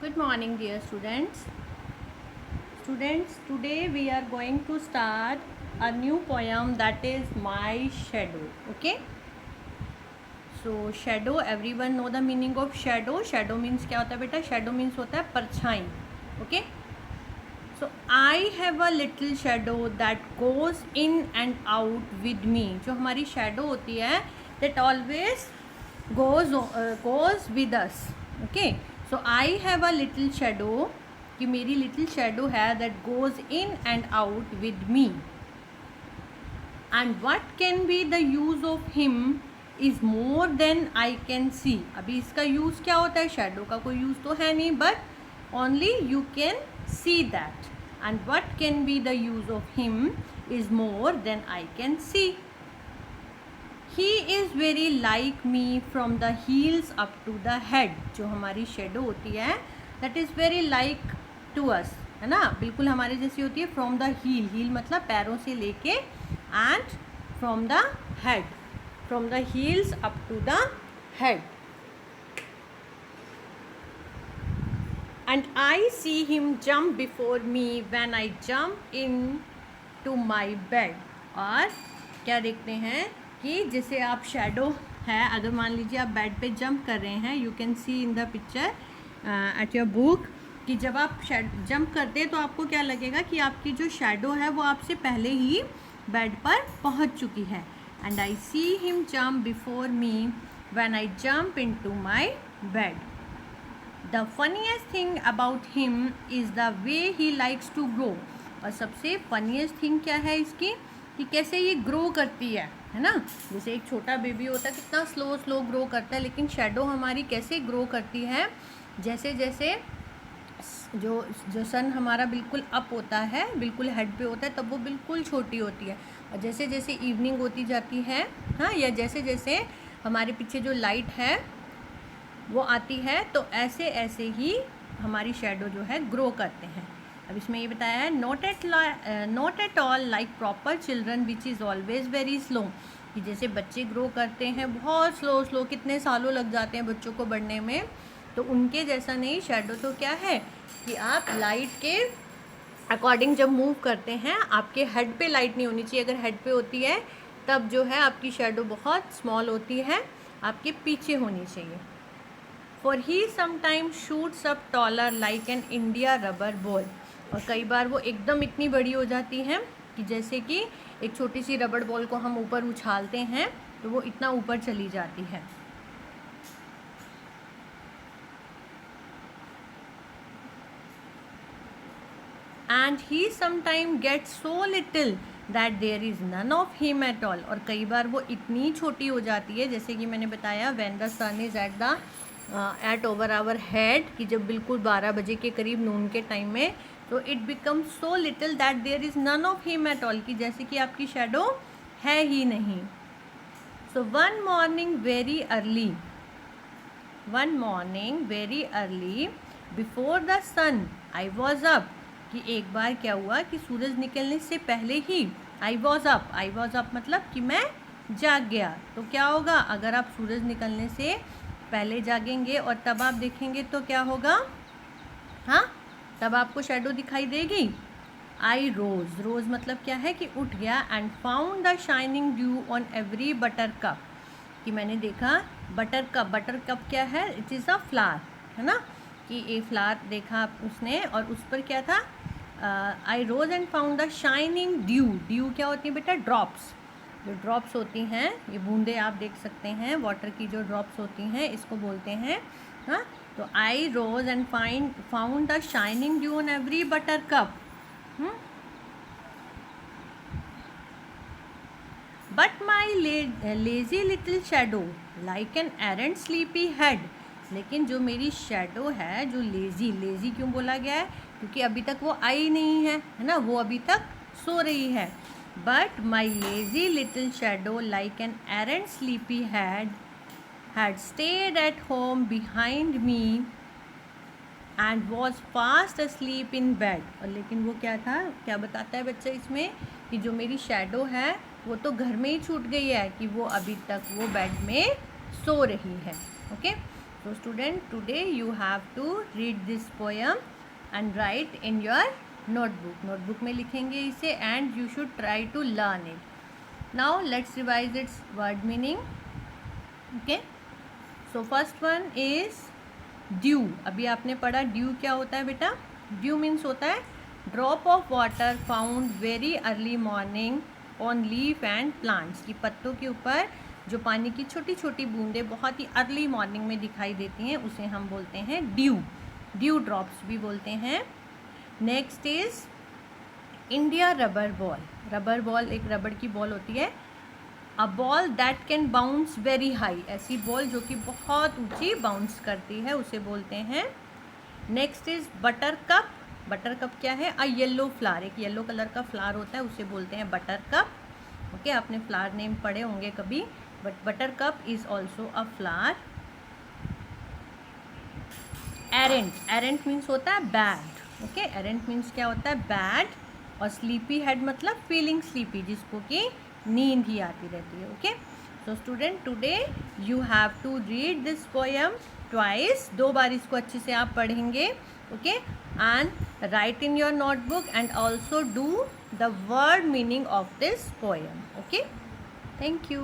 Good morning, dear students. Students, today we are going to start a new poem that is My Shadow. Okay? So, shadow, everyone know the meaning of shadow. Shadow means क्या होता है बेटा? Shadow means होता है परछाई. Okay? So, I have a little shadow that goes in and out with me. जो हमारी shadow होती है, that always goes with us. Okay? So I have a little shadow कि मेरी little shadow है that goes in and out with me. And what can be the use of him is more than I can see. अभी इसका use क्या होता है? shadow का कोई use तो है नहीं, but only you can see that. And what can be the use of him is more than I can see. He is very like me from the heels up to the head. जो हमारी shadow होती है that is very like to us, है ना, बिल्कुल हमारे जैसी होती है. फ्रॉम द हील, हील मतलब पैरों से लेके, and from the head, from the heels up to the head. And I see him jump before me when I jump in to my bed. और क्या देखते हैं कि जैसे आप शेडो है, अगर मान लीजिए आप बेड पे जंप कर रहे हैं, you can see in the picture at your book कि जब आप जंप करते हैं तो आपको क्या लगेगा कि आपकी जो शेडो है वो आपसे पहले ही बेड पर पहुंच चुकी है. And I see him jump before me when I jump into my bed. The funniest thing about him is the way he likes to grow. और सबसे फनीएस्ट थिंग क्या है इसकी कि कैसे ये ग्रो करती है ना. जैसे एक छोटा बेबी होता है कितना स्लो ग्रो करता है, लेकिन शेडो हमारी कैसे ग्रो करती है, जैसे जैसे जो सन हमारा बिल्कुल अप होता है, बिल्कुल हेड पे होता है, तब वो बिल्कुल छोटी होती है. और जैसे जैसे इवनिंग होती जाती है, हाँ, या जैसे जैसे हमारे पीछे जो लाइट है वो आती है, तो ऐसे ऐसे ही हमारी शेडो जो है ग्रो करते हैं. अब इसमें ये बताया है not at all like proper children which is always very slow. कि जैसे बच्चे ग्रो करते हैं बहुत स्लो, कितने सालों लग जाते हैं बच्चों को बढ़ने में, तो उनके जैसा नहीं. शेडो तो क्या है कि आप लाइट के अकॉर्डिंग जब मूव करते हैं, आपके हेड पे लाइट नहीं होनी चाहिए. अगर हेड पे होती है तब जो है आपकी शेडो बहुत स्मॉल होती है, आपके पीछे होनी चाहिए. For he sometime shoots up taller like an India rubber ball. और कई बार वो एकदम इतनी बड़ी हो जाती हैं कि जैसे कि एक छोटी सी रबड़ बॉल को हम ऊपर उछालते हैं तो वो इतना ऊपर चली जाती है. And he sometime get so little that there is none of him at all. और कई बार वो इतनी छोटी हो जाती है, जैसे कि मैंने बताया when the sun is at over our head, कि जब बिल्कुल 12 बजे के करीब नून के टाइम में, तो it become so little that there is none of him at all, कि जैसे कि आपकी शेडो है ही नहीं. So one morning very early before the sun I was up. कि एक बार क्या हुआ कि सूरज निकलने से पहले ही आई वॉज अप मतलब कि मैं जाग गया. तो क्या होगा, अगर आप सूरज निकलने से पहले जागेंगे और तब आप देखेंगे तो क्या होगा, हाँ, तब आपको शेडो दिखाई देगी. आई रोज मतलब क्या है कि उठ गया. And found the shining dew on every butter cup. कि मैंने देखा बटर कप क्या है, इट इज़ अ फ्लावर, है ना, कि एक फ्लावर देखा उसने और उस पर क्या था, I rose and found the shining dew क्या होती है बेटा, ड्रॉप्स. जो ड्रॉप्स होती हैं, ये बूंदे आप देख सकते हैं, वाटर की जो ड्रॉप्स होती हैं इसको बोलते हैं, हाँ. तो I rose and found the shining dew on every buttercup. But my lazy little shadow like an errant sleepy head. लेकिन जो मेरी शेडो है, जो लेजी क्यों बोला गया है, क्योंकि अभी तक वो आई नहीं है ना, वो अभी तक सो रही है. But my lazy little shadow like an errant sleepy head had stayed at home behind me and was fast asleep in bed. और लेकिन वो क्या था, क्या बताता है बच्चा इसमें, कि जो मेरी शेडो है वो तो घर में ही छूट गई है, कि वो अभी तक वो बेड में सो रही है. Okay, So student, today you have to read this poem and write in your notebook. Notebook में लिखेंगे इसे and you should try to learn it. Now let's revise its word meaning. Okay. So first one is dew. अभी आपने पढ़ा dew क्या होता है बेटा? Dew means होता है drop of water found very early morning on leaf and plants. कि पत्तों के ऊपर जो पानी की छोटी छोटी बूंदें बहुत ही अर्ली मॉर्निंग में दिखाई देती हैं उसे हम बोलते हैं ड्यू. ड्यू ड्रॉप्स भी बोलते हैं. Next is India rubber ball. Rubber ball एक रबड़ की बॉल होती है. A ball that can bounce very high. ऐसी बॉल जो कि बहुत ऊंची बाउंस करती है उसे बोलते हैं. Next is buttercup. Buttercup क्या है? A yellow flower. एक येलो कलर का फ्लावर होता है उसे बोलते हैं बटर कप. ओके, आपने फ्लावर नेम पढ़े होंगे कभी, but buttercup is also a flower. Arrant. Arrant means होता है बैड. ओके, एरेंट मीन्स क्या होता है? बैड. और स्लीपी हेड मतलब फीलिंग स्लीपी, जिसको कि नींद ही आती रहती है. Okay, so student, today you have to read this poem twice. 2 बार इसको अच्छे से आप पढ़ेंगे. Okay, and write in your notebook and also do the word meaning of this poem. Okay, thank you.